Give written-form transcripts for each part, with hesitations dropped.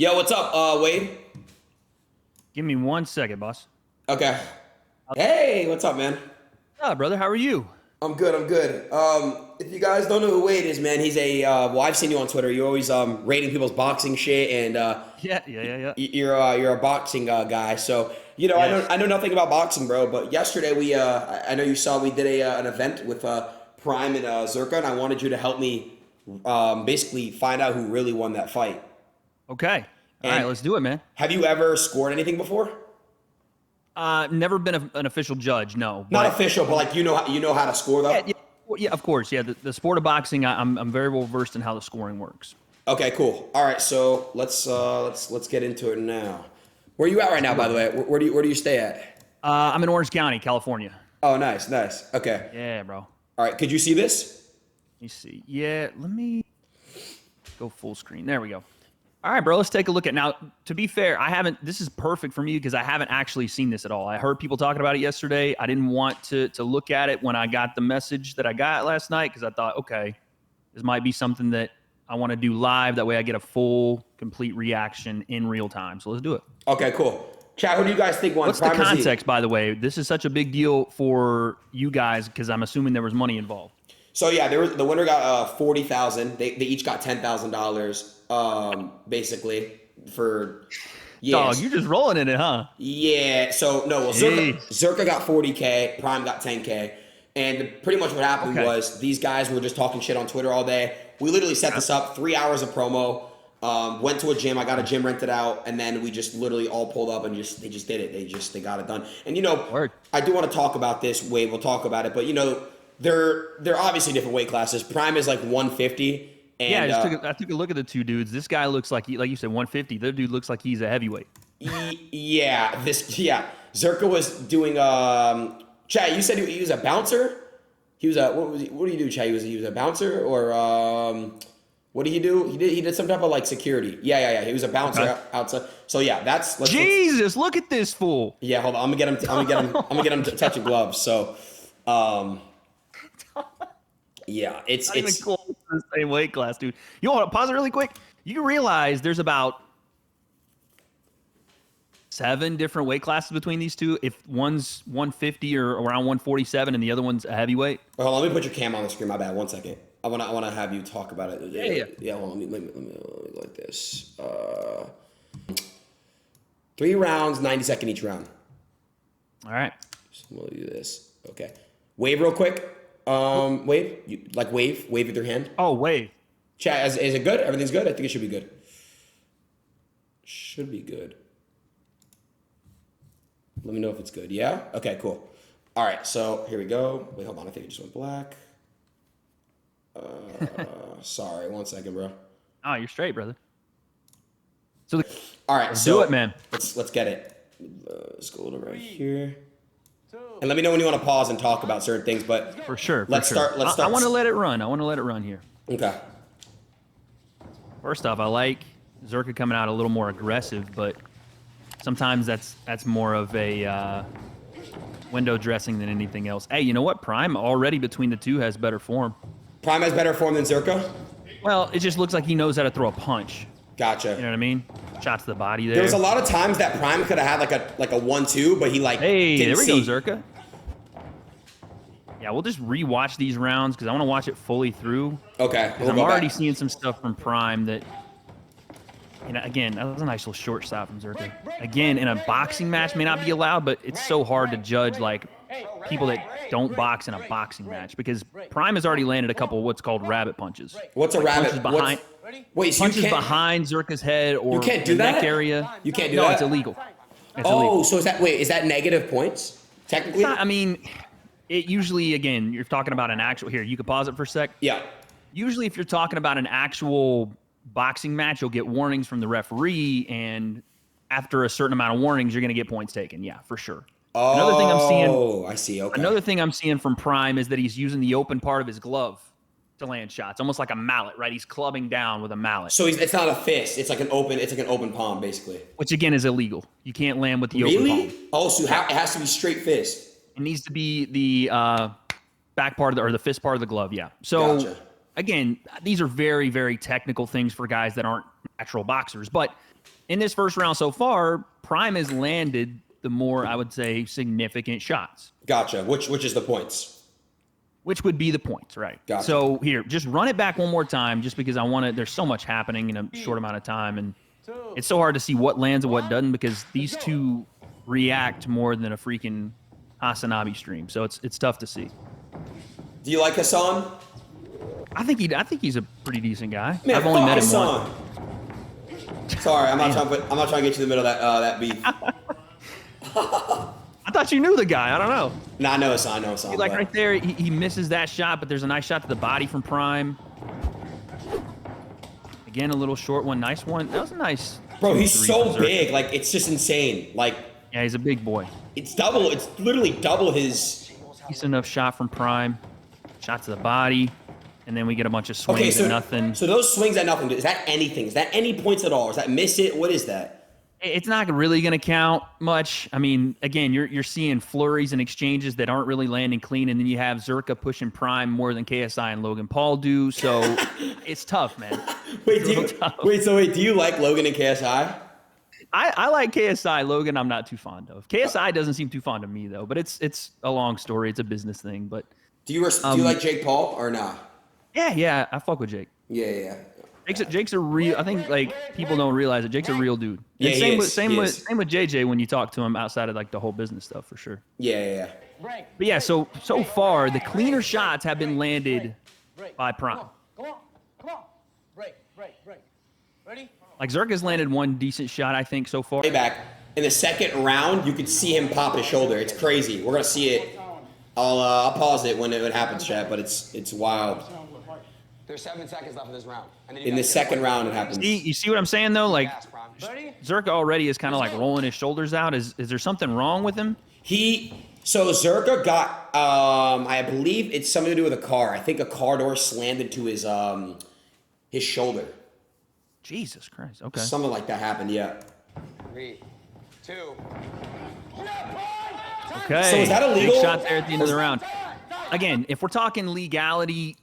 Yo, what's up, Wade? Give me 1 second, boss. Okay. Hey, what's up, man? Ah, brother, how are you? I'm good. I'm good. If you guys don't know who Wade is, man, he's a. Well, I've seen you on Twitter. You're always rating people's boxing shit, and Yeah. you're a boxing guy. So Yes. I know nothing about boxing, bro. But yesterday I know you saw we did an event with Prime and Zherka, and I wanted you to help me basically find out who really won that fight. Okay. All right, And let's do it, man. have you ever scored anything before? Never been an official judge, no. Not But official, but like you know how to score yeah, though. yeah, yeah, of course. Yeah, the sport of boxing, I'm very well versed in how the scoring works. Okay, cool. All right, so let's get into it now. Where are you at right Let's now, do by it, the man. way? Where do you stay at? I'm in Orange County, California. Oh, nice, nice. Okay. Yeah, bro. All right. Could you see this? Let me see. Yeah, let me go full screen. There we go. All right, bro, let's take a look at now. To be fair, I haven't. This is perfect for me because I haven't actually seen this at all. I heard people talking about it yesterday. I didn't want to look at it when I got the message that I got last night because I thought, okay, this might be something that I want to do live. That way, I get a full, complete reaction in real time. So let's do it. Okay, cool. Chat. Who do you guys think won? What's the Prime or Z? context, by the way? This is such a big deal for you guys because I'm assuming there was money involved. So yeah, the winner got 40,000. They each got $10,000. Basically for Dog, yes. you're just rolling in it, huh? Yeah. So no, well, Jeez. Zherka got 40K. Prime got 10K. And pretty much what happened Okay. was these guys were just talking shit on Twitter all day. We literally set this up 3 hours of promo. Went to a gym. I got a gym rented out, and then we just literally all pulled up and they just did it. They got it done. And Word. I do want to talk about this. Wade, we'll talk about it. But they're obviously different weight classes. Prime is like 150. Yeah, And I took a look at the two dudes. This guy looks like like you said, 150. The other dude looks like he's a heavyweight. Zherka was doing Chad, you said he was a bouncer? He was a what do you do, Chad? He was a bouncer or what did he do? He did some type of like security. Yeah. He was a bouncer Okay. outside. So yeah, let's Jesus, look at this fool. yeah, hold on. I'm gonna get him touching gloves. So yeah, Not even it's close to the same weight class, dude. You want to pause it really quick? You realize there's about 7 different weight classes between these two. If one's 150 or around 147 and the other one's a heavyweight. hold on, let me put your cam on the screen. My bad. 1 second. I wanna have you talk about it. Yeah. Yeah. Hold on. Let me go like this. 3 rounds, 90-second each round. All right. So we'll do this. Okay. Wave real quick. Wave. You like wave with your hand. Oh, wait. Chat. Is it good? Everything's good. I think it should be good. Should be good. Let me know if it's good. Yeah. Okay. Cool. All right. So here we go. Wait. Hold on. I think it just went black. Sorry. 1 second, bro. Oh, you're straight, brother. So All right. let's So do it, man. Let's get it. Let's go to right here. And let me know when you want to pause and talk about certain things. But For sure. Let's start. I want to let it run. I want to let it run here. Okay. First off, I like Zherka coming out a little more aggressive, but sometimes that's more of a window dressing than anything else. Hey, you know what? Prime already between the two has better form. Prime has better form than Zherka. Well, it just looks like he knows how to throw a punch. Gotcha. You know what I mean? Shots to the body there. There was a lot of times that Prime could have had like a 1-2, but he Hey, didn't there we see. go, Zherka. Yeah, we'll just rewatch these rounds because I want to watch it fully through. Okay. Because We'll I'm go already back. seeing some stuff from Prime that, again, that was a nice little short stop from Zherka. Again, in a boxing match may not be allowed, but it's so hard to judge like people that don't box in a boxing match because Prime has already landed a couple of what's called rabbit punches. What's a Like rabbit? punches behind, Wait, so punches you can't. behind Zherka's head or You can't do the neck that? area. You can't do no, that? it's illegal. It's Oh, illegal. so is that negative points technically? I mean, it usually, again, you're talking about an actual. Here, you can pause it for a sec. Yeah. Usually, if you're talking about an actual boxing match, you'll get warnings from the referee, and after a certain amount of warnings, you're going to get points taken. Yeah, for sure. Oh, Another thing I'm seeing. I see. Okay. Another thing I'm seeing from Prime is that he's using the open part of his glove to land shots, almost like a mallet, right? He's clubbing down with a mallet, So it's not a fist. It's like an open palm, basically. which again is illegal. You can't land with the open Really? palm. Oh, so it has to be straight fist. It needs to be the back part of or the fist part of the glove. Yeah. So Gotcha. again, these are very, very technical things for guys that aren't natural boxers. But in this first round so far, Prime has landed the more, I would say, significant shots. Gotcha. Which is the points? Which would be the points, right? Gotcha. So here, just run it back one more time, just because I want to. There's so much happening in a short amount of time, and it's so hard to see what lands and what doesn't because these two react more than a freaking Hasanabi stream. So it's tough to see. Do you like Hassan? I think he's a pretty decent guy. Man, I've only met him Hassan. once. Sorry, I'm not trying to get you in the middle of that beef. I thought you knew the guy. I don't know. Nah, I know Hassan. Like right there, he misses that shot, but there's a nice shot to the body from Prime. Again, a little short one. Nice one. That was a nice. Bro, he's so big. Like, it's just insane. Like, yeah, he's a big boy. It's literally double his. Decent enough shot from Prime. Shot to the body. And then we get a bunch of swings at nothing. So those swings at nothing, is that anything? Is that any points at all? Is that miss it? What is that? It's not really going to count much. I mean, again, you're seeing flurries and exchanges that aren't really landing clean, and then you have Zherka pushing Prime more than KSI and Logan Paul do. So it's tough, man. Wait, do you like Logan and KSI? I like KSI. Logan, I'm not too fond of. KSI doesn't seem too fond of me though. But it's a long story. It's a business thing. But do you like Jake Paul or not? Yeah, I fuck with Jake. Yeah. Jake's a real. I think like people don't realize it. Jake's a real dude. Yeah, and same with JJ when you talk to him outside of like the whole business stuff for sure. Yeah. But yeah, so far the cleaner shots have been landed by Prime. Come on. Break. Ready? Like Zherka's landed one decent shot, I think, so far. Way back in the second round, you could see him pop his shoulder. It's crazy. We're gonna see it. I'll pause it when it happens, chat. But it's wild. There's 7 seconds left of this round. In the second round, it happens. You see what I'm saying though? Like Zherka already is kind of like rolling his shoulders out. Is there something wrong with him? So Zherka got I believe it's something to do with a car. I think a car door slammed into his shoulder. Jesus Christ. Okay. Something like that happened. Yeah. 3, 2. Okay. So is that illegal? Big shot there at the end of the round. Again, if we're talking legality,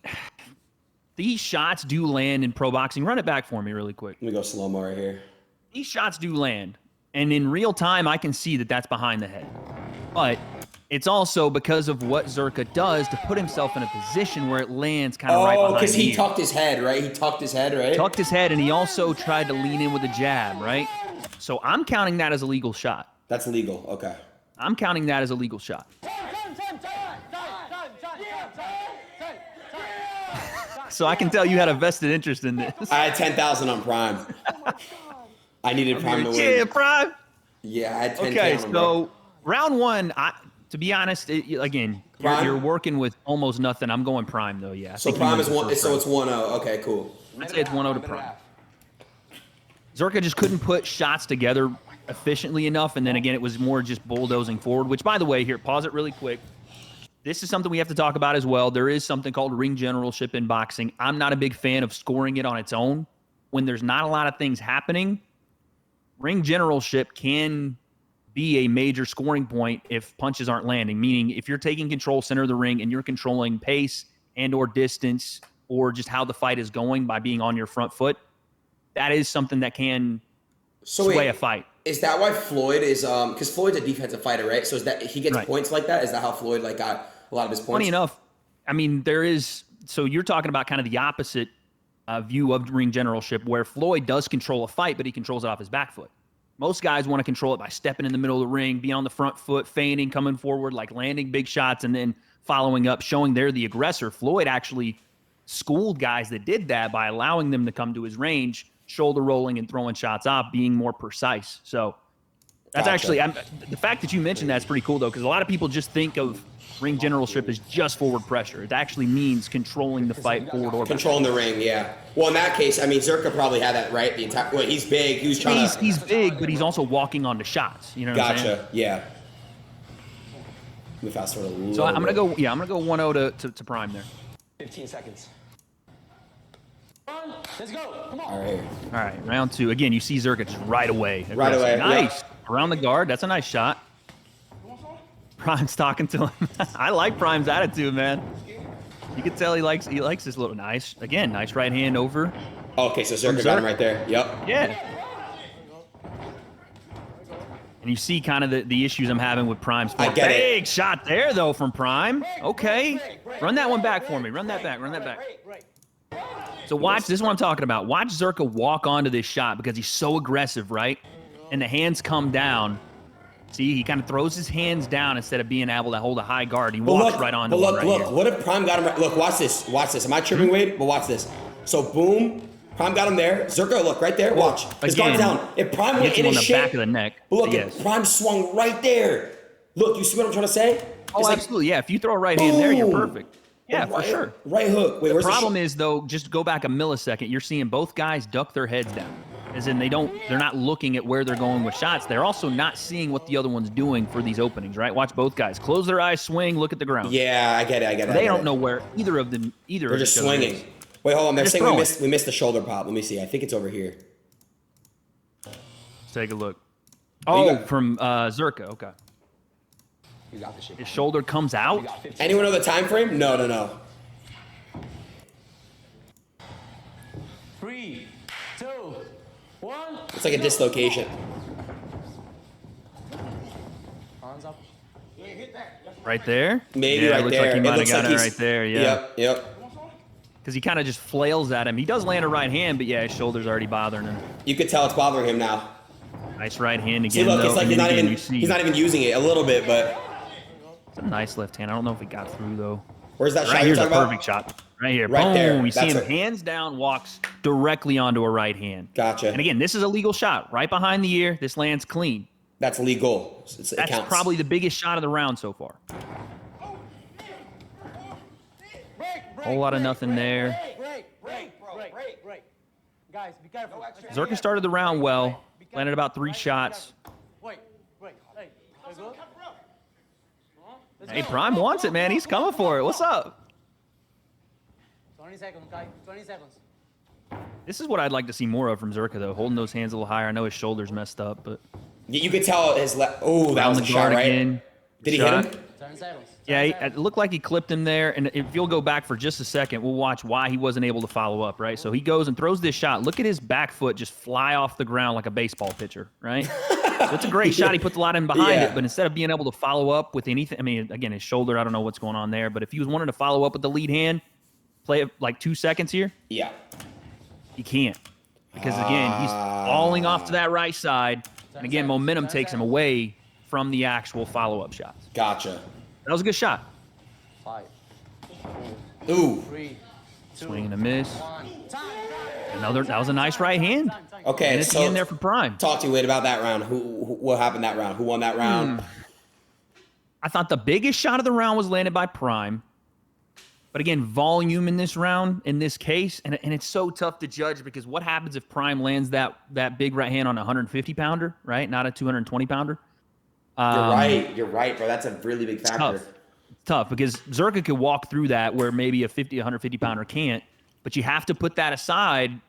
these shots do land in pro boxing. Run it back for me really quick. Let me go slow-mo right here. These shots do land. And in real time, I can see that that's behind the head. But it's also because of what Zherka does to put himself in a position where it lands kind of right behind the ear. Because he tucked his head, right? Tucked his head, and he also tried to lean in with a jab, right? So I'm counting that as a legal shot. That's legal. Okay. I'm counting that as a legal shot. So I can tell you had a vested interest in this. I had 10,000 on Prime. I needed Prime to win. Yeah, Prime. Yeah, I had 10,000. Okay, so round one, to be honest, again, you're working with almost nothing. I'm going Prime though. Yeah. So Prime is one. So it's 1-0. Okay, cool. I'd say it's 1-0 to Prime. Zherka just couldn't put shots together efficiently enough, and then again, it was more just bulldozing forward. Which, by the way, here, pause it really quick. This is something we have to talk about as well. There is something called ring generalship in boxing. I'm not a big fan of scoring it on its own. When there's not a lot of things happening, ring generalship can be a major scoring point if punches aren't landing, meaning if you're taking control center of the ring and you're controlling pace and or distance or just how the fight is going by being on your front foot, that is something that can sway a fight. Is that why Floyd is because Floyd's a defensive fighter, right? So is that he gets points like that? Is that how Floyd got a lot of his points? Funny enough, I mean, there is, so you're talking about kind of the opposite view of ring generalship where Floyd does control a fight, but he controls it off his back foot. Most guys want to control it by stepping in the middle of the ring, being on the front foot, feigning, coming forward, like landing big shots, and then following up, showing they're the aggressor. Floyd actually schooled guys that did that by allowing them to come to his range, shoulder rolling and throwing shots off, being more precise. So that's actually, the fact that you mentioned that's pretty cool, though, because a lot of people just think of ring generalship as just forward pressure. It actually means controlling the fight forward or back. Controlling the ring, yeah. Well, in that case, I mean, Zherka probably had that right the entire. Well, he's big. He was trying to. He's big, but he's also walking onto shots. You know what I'm saying? Gotcha. Yeah. Let me fast forward a little. So I'm gonna go. Yeah, I'm gonna go 1-0 to Prime there. 15 seconds. Let's go. Come on. All right, round two. Again, you see Zherka just right away. Right away. Nice. Yeah. Around the guard. That's a nice shot. Prime's talking to him. I like Prime's attitude, man. You can tell he likes this little nice right hand over. Okay, so Zherka got him right there. Yep. Yeah. And you see kind of the issues I'm having with Prime's form. I get it. Big shot there, though, from Prime. Okay. Run that one back for me. Run that back. Run that back. So watch. This is what I'm talking about. Watch Zherka walk onto this shot because he's so aggressive, right? And the hands come down. See, he kind of throws his hands down instead of being able to hold a high guard. He walks right onto it right here. What if Prime got him right? Look, watch this. Watch this. Am I tripping, Wade? But watch this. So, boom. Prime got him there. Zherka, look, right there. Watch. His guard's down. If Prime went in his shape. Back of the neck. Look, if Prime swung right there. Look, you see what I'm trying to say? Oh, absolutely. Yeah, if you throw a right hand there, you're perfect. Yeah, for sure. Right hook. Wait, the problem is, though, just go back a millisecond. You're seeing both guys duck their heads down. As in, they're not looking at where they're going with shots. They're also not seeing what the other one's doing for these openings, right? Watch both guys. Close their eyes, swing, look at the ground. Yeah, I get it. They don't know where either of them, They're just swinging. Wait, hold on. They're saying we missed the shoulder pop. Let me see. I think it's over here. Let's take a look. Oh, from Zherka. Okay. You got the shit. His shoulder comes out. Anyone know the time frame? No. 3, 2, 1. It's like a dislocation. Hands up. Right there? Maybe yeah, right it looks there. like he might have got it he's right there. Yeah. Yep. Because he kind of just flails at him. He does land a right hand, but yeah, his shoulder's already bothering him. You could tell it's bothering him now. Nice right hand again. See, look, though. it's like he's not even using it a little bit, but it's a nice left hand. I don't know if it got through though. Where's that shot Right you're here's a talking perfect shot. Right here. Right Boom. there. You see him hands down, walks directly onto a right hand. Gotcha. And again, this is a legal shot. Right behind the ear. This lands clean. That's legal. It That's counts. probably the biggest shot of the round so far. Whole lot of nothing there. Break. Guys, be careful. Zherka started the round well. Landed about 3 shots. Wait. Hey, good? Hey, Prime wants it, man. He's coming for it. What's up? 20 seconds, okay? 20 seconds. This is what I'd like to see more of from Zherka, though. Holding those hands a little higher. I know his shoulder's messed up, but... You could tell his left. Oh, that was a shot, right? Again. Did he hit him? 10 seconds. Yeah, it looked like he clipped him there. And if you'll go back for just a second, we'll watch why he wasn't able to follow up, right? So he goes and throws this shot. Look at his back foot just fly off the ground like a baseball pitcher, right? So it's a great shot. He puts a lot in behind it, but instead of being able to follow up with anything, I mean, again, his shoulder, I don't know what's going on there, but if he was wanting to follow up with the lead hand, play it like 2 seconds here, Yeah. he can't. Because, again, he's falling off to that right side. And, again, momentum takes him away from the actual follow-up shots. Gotcha. That was a good shot. 5, Ooh. 3, 2, Swing and a miss. 1. Time. That was a nice right hand. Okay, And it's so in there for Prime. talk to you, Wade, about that round. What happened that round? Who won that round? I thought the biggest shot of the round was landed by Prime. But again, volume in this round, in this case, and it's so tough to judge because what happens if Prime lands that big right hand on a 150-pounder, right? Not a 220-pounder. You're right, bro. That's a really big factor. Tough because Zherka could walk through that where maybe a 150-pounder can't. But you have to put that aside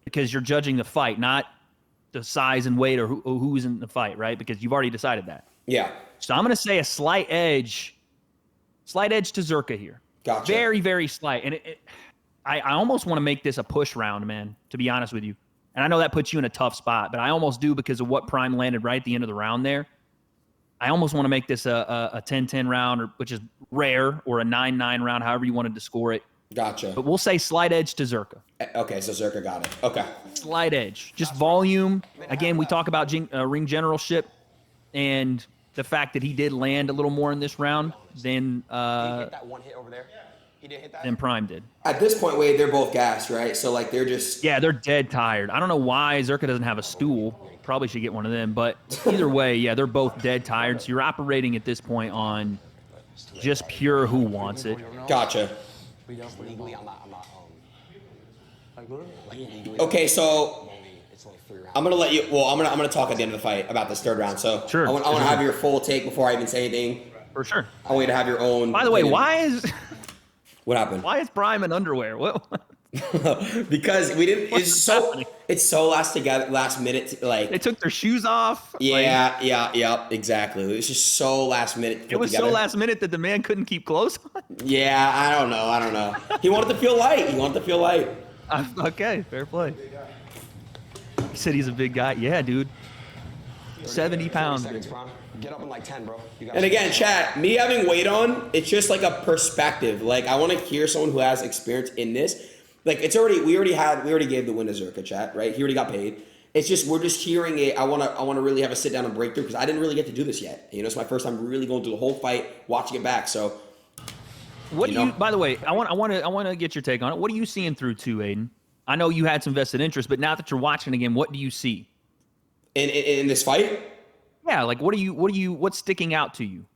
because you're judging the fight, not the size and weight or who's in the fight, right? Because you've already decided that. Yeah. So I'm going to say a slight edge to Zherka here. Gotcha. Very, very slight. And I almost want to make this a push round, man, to be honest with you. And I know that puts you in a tough spot, but I almost do because of what Prime landed right at the end of the round there. I almost want to make this a 10-10 round, which is rare, or a 9-9 round, however you wanted to score it. Gotcha. But we'll say slight edge to Zherka. Okay, so Zherka got it. Okay. Slight edge. Just volume. Again, we talk about ring generalship and the fact that he did land a little more in this round than He hit that one hit over there. He did hit that. than Prime did. At this point, Wade, they're both gassed, right? So, like, they're just... Yeah, they're dead tired. I don't know why Zherka doesn't have a stool. Probably should get one of them. But either way, yeah, they're both dead tired. So you're operating at this point on just pure who wants it. Gotcha. Legally, I'm not. Okay, so It's only 3 rounds. I'm gonna let you. Well, I'm gonna talk at the end of the fight about this third round. So Sure. I want to have your full take before I even say anything. For sure. I want you to have your own. By the way, opinion. What happened? why is Prime in underwear? What? Because we didn't. What's happening? It's so last minute. Like They took their shoes off. yeah, exactly. It was just so last minute. To It put was together. so last minute that the man couldn't keep clothes on. Yeah, I don't know. He wanted to feel light. Okay, fair play. He said he's a big guy. Yeah, dude. 70 pounds. Seconds, Prime. Get up in like 10, bro. You got And again, chat, me having weight on, it's just like a perspective. Like, I want to hear someone who has experience in this. Like, we already gave the win to Zherka, chat, right? He already got paid. It's just, we're just hearing it. I want to really have a sit down and break through because I didn't really get to do this yet. You know, it's my first time really going through the whole fight, watching it back. So, what do you, by the way, I want to get your take on it. What are you seeing through 2, Adin? I know you had some vested interest, but now that you're watching again, what do you see? In this fight? Yeah, like what's sticking out to you?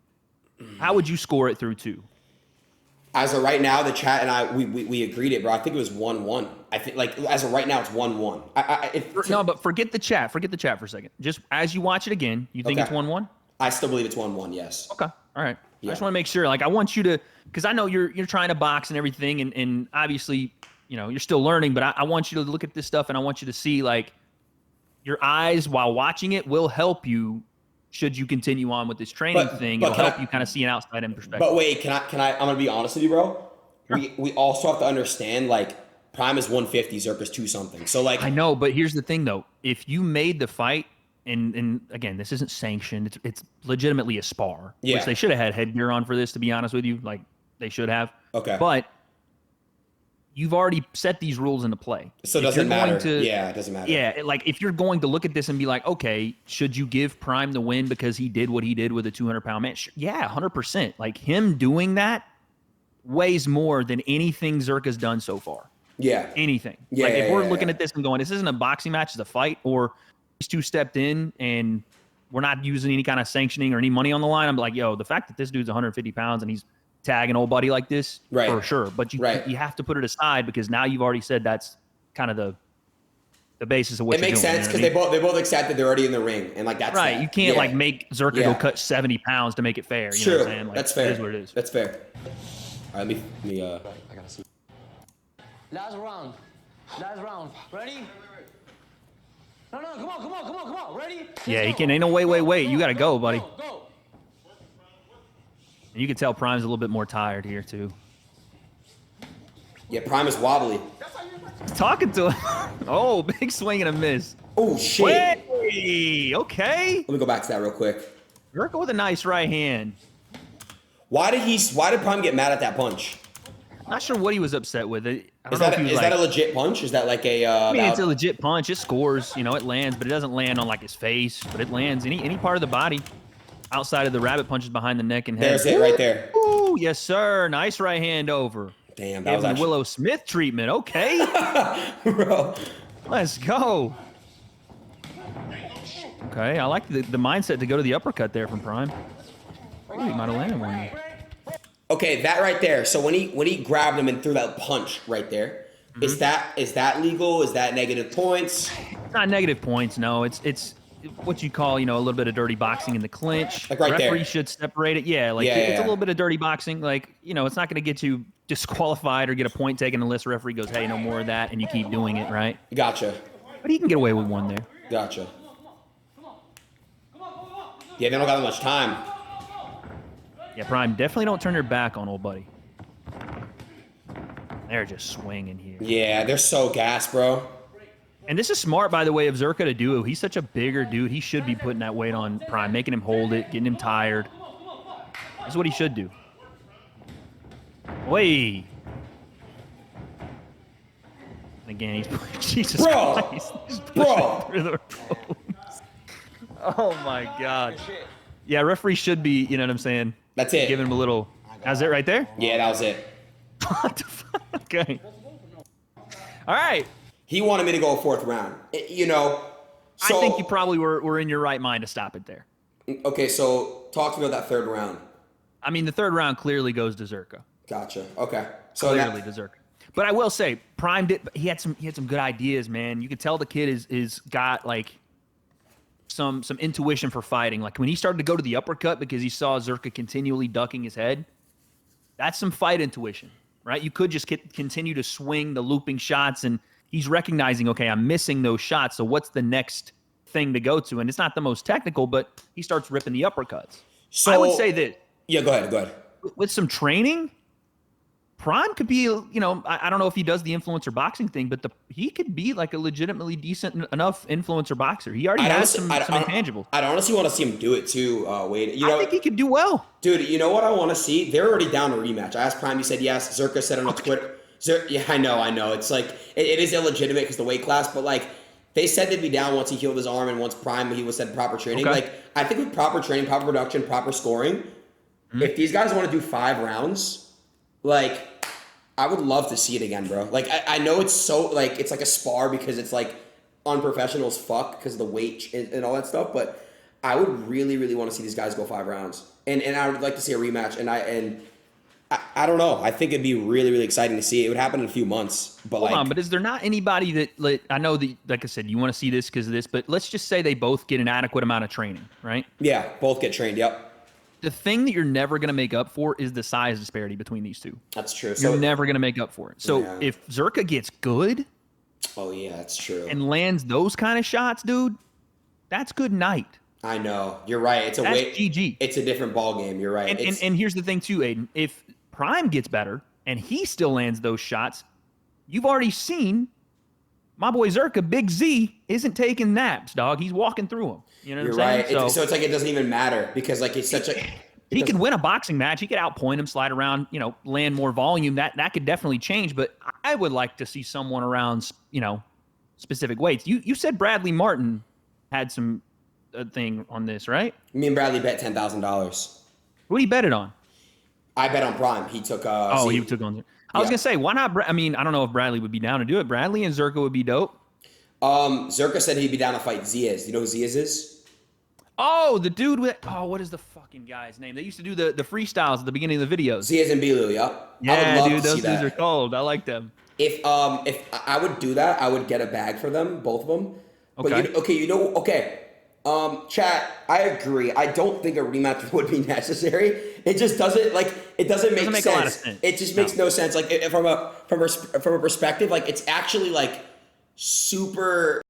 How would you score it through 2? As of right now, the chat and I, we agreed it, bro. I think it was 1-1. I think, like, as of right now, it's 1-1. No, but forget the chat. Forget the chat for a second. Just as you watch it again, you think it's 1-1? I still believe it's 1-1, yes. Okay. All right. Yeah. I just want to make sure. Like, I want you to, because I know you're trying to box and everything, and obviously, you know, you're still learning, but I want you to look at this stuff, and I want you to see, like, your eyes while watching it will help you should you continue on with this training thing. It'll help you kind of see an outside-in perspective. But wait, can I? I'm gonna be honest with you, bro. Sure. We also have to understand, like, Prime is 150, Zherka's 2-something. So, like, I know, but here's the thing, though. If you made the fight, and again, this isn't sanctioned. It's legitimately a spar, which they should have had headgear on for this. To be honest with you, like, they should have. Okay. But you've already set these rules into play. So it doesn't matter. Yeah, it doesn't matter. Yeah, like, if you're going to look at this and be like, okay, should you give Prime the win because he did what he did with a 200-pound man? Yeah, 100%. Like, him doing that weighs more than anything Zherka's done so far. Yeah. Anything. Yeah, like, if we're looking at this and going, this isn't a boxing match, it's a fight, or these two stepped in and we're not using any kind of sanctioning or any money on the line, I'm like, yo, the fact that this dude's 150 pounds and he's tagging old buddy like this, for sure. But you have to put it aside because now you've already said that's kind of the basis of what you're doing. It makes sense because they both accept that they're already in the ring, and, like, that's right. that. You can't like make Zherka go cut 70 pounds to make it fair. You know what I'm saying? Like, that's fair. It is what it is. That's fair. All right, let me I gotta see. Last round. Ready? No, come on. Ready? Yeah, he can. Ain't no wait. You got to go, buddy. Go. And you can tell Prime's a little bit more tired here, too. Yeah, Prime is wobbly. Talking to him. Oh, big swing and a miss. Oh, shit. Way! Okay. Let me go back to that real quick. Zherka with a nice right hand. Why did Prime get mad at that punch? Not sure what he was upset with. I don't Is know if he was that a legit punch? Is that like a? I mean, it's a legit punch. It scores. You know, it lands, but it doesn't land on, like, his face. But it lands any part of the body outside of the rabbit punches behind the neck and head. There's it right there. Ooh, yes, sir. Nice right hand over. Damn, that was actually... Willow Smith treatment. Okay. Bro. Let's go. Okay, I like the mindset to go to the uppercut there from Prime. Ooh, he might have landed one there. Okay, that right there. So when he grabbed him and threw that punch right there, is that legal? Is that negative points? It's not negative points. No, it's what you call, you know, a little bit of dirty boxing in the clinch. Like right there. Referee should separate it. Yeah, like it's a little bit of dirty boxing. Like, you know, it's not going to get you disqualified or get a point taken unless the referee goes, hey, no more of that, and you keep doing it, right? Gotcha. But he can get away with one there. Gotcha. Yeah, they don't got that much time. Yeah, Prime, definitely don't turn your back on old buddy. They're just swinging here. Yeah, they're so gassed, bro. And this is smart, by the way, of Zherka to do. He's such a bigger dude. He should be putting that weight on Prime, making him hold it, getting him tired. This is what he should do. Wait. Again, he's Jesus Christ. He's pushing through the ropes. Oh my God. Yeah, referee should be, you know what I'm saying? That's it. Giving him a little. That's it right there? Yeah, that was it. What the fuck? Okay. All right. He wanted me to go a 4th round. You know. So, I think you probably were in your right mind to stop it there. Okay, so talk to me about that 3rd round. I mean, the 3rd round clearly goes to Zherka. Gotcha. Okay. So Clearly to Zherka. But I will say, Prime did. He had some good ideas, man. You could tell the kid is got like some intuition for fighting. Like when he started to go to the uppercut because he saw Zherka continually ducking his head. That's some fight intuition, right? You could just continue to swing the looping shots, and he's recognizing, okay, I'm missing those shots. So what's the next thing to go to? And it's not the most technical, but he starts ripping the uppercuts. So I would say that. Yeah, go ahead. With some training, Prime could be, you know, I don't know if he does the influencer boxing thing, but he could be like a legitimately decent enough influencer boxer. He already has some intangibles. I'd honestly want to see him do it too, Wade. You know, I think he could do well. Dude, you know what I want to see? They're already down to rematch. I asked Prime, he said yes. Zherka said on Twitter. Yeah, I know. It's like, it is illegitimate because the weight class, but like, they said they'd be down once he healed his arm and once Prime, he was said proper training. Okay. Like, I think with proper training, proper production, proper scoring, if these guys want to do 5 rounds, like, I would love to see it again, bro. Like, I know it's so, like, it's like a spar because it's, like, unprofessional as fuck because of the weight and all that stuff, but I would really, really want to see these guys go 5 rounds. And I would like to see a rematch, and I don't know. I think it'd be really, really exciting to see. It would happen in a few months, but Hold on, but is there not anybody that, I know that, like I said, you want to see this because of this, but let's just say they both get an adequate amount of training, right? Yeah, both get trained, yep. The thing that you're never going to make up for is the size disparity between these two. That's true. You're never going to make up for it. So Yeah. if Zherka gets good Oh, yeah, that's true. and lands those kind of shots, dude, that's good night. I know. You're right. It's a That's way. GG. It's a different ball game. You're right. And here's the thing too, Aiden. If Prime gets better and he still lands those shots, you've already seen my boy Zherka, Big Z, isn't taking naps, dog. He's walking through them. You know what you're I'm right. saying? So it's like it doesn't even matter because like it's such a. He could win a boxing match. He could outpoint him, slide around, you know, land more volume. That could definitely change. But I would like to see someone around, you know, specific weights. You said Bradley Martin had some thing on this, right? Me and Bradley bet $10,000. Who did he bet it on? I bet on Prime. He took. He took on. I was gonna say, why not? I mean, I don't know if Bradley would be down to do it. Bradley and Zherka would be dope. Zherka said he'd be down to fight Ziaz. You know who Ziaz is? Oh, the dude with what is the fucking guy's name? They used to do the freestyles at the beginning of the videos. Ziaz and Bilu, yeah. Yeah, I would love dude, to those see dudes that. are cold. I like them. If I would do that, I would get a bag for them, both of them. Okay. But chat, I agree. I don't think a rematch would be necessary. It just doesn't make sense. A lot of sense. It just makes no sense. Like from a perspective, like it's actually like super